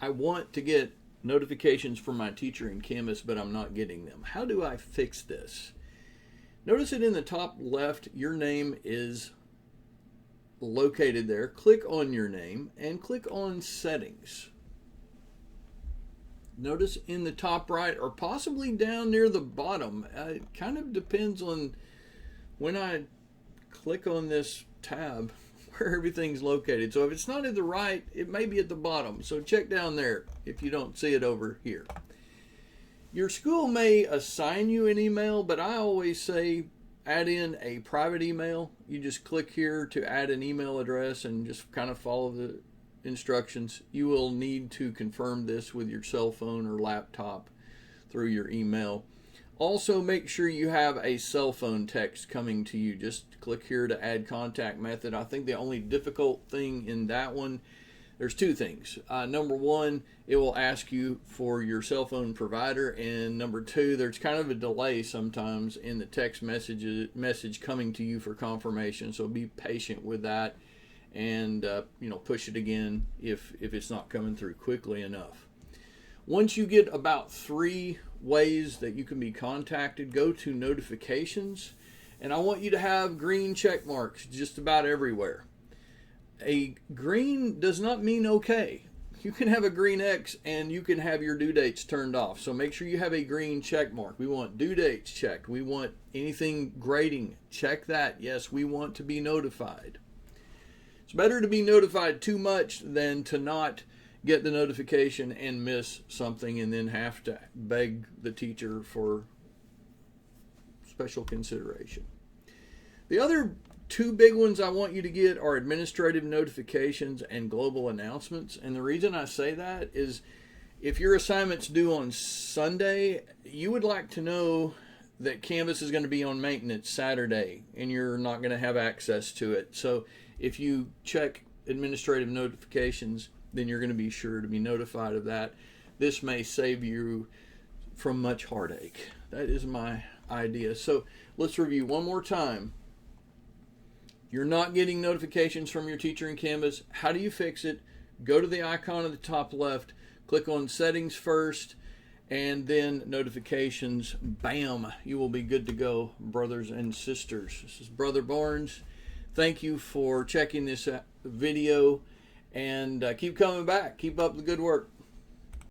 I want to get notifications from my teacher in Canvas, but I'm not getting them. How do I fix this? Notice it in the top left, your name is located there. Click on your name and click on Settings. Notice in the top right, or possibly down near the bottom, it kind of depends on when I click on this tab where everything's located. So if it's not at the right, it may be at the bottom. So check down there if you don't see it over here. Your school may assign you an email, but I always say add in a private email. You just click here to add an email address and just kind of follow the instructions. You will need to confirm this with your cell phone or laptop through your email. Also, make sure you have a cell phone text coming to you. Just click here to add contact method. I think the only difficult thing in that one, there's two things. Number one, it will ask you for your cell phone provider, and number two, there's kind of a delay sometimes in the text message coming to you for confirmation. So be patient with that, and push it again if it's not coming through quickly enough. Once you get about 3 ways that you can be contacted, go to notifications, and I want you to have green check marks just about everywhere. A green does not mean okay. You can have a green X and you can have your due dates turned off. So make sure you have a green check mark. We want due dates checked. We want anything grading, check that. Yes, we want to be notified. It's better to be notified too much than to not get the notification and miss something and then have to beg the teacher for special consideration. The other 2 big ones I want you to get are administrative notifications and global announcements. And the reason I say that is if your assignment's due on Sunday, you would like to know that Canvas is going to be on maintenance Saturday and you're not going to have access to it. So if you check administrative notifications, then you're going to be sure to be notified of that. This may save you from much heartache. That is my idea. So let's review one more time. You're not getting notifications from your teacher in Canvas. How do you fix it? Go to the icon at the top left, click on Settings first, and then Notifications. Bam! You will be good to go, brothers and sisters. This is Brother Barnes. Thank you for checking this video, and keep coming back. Keep up the good work.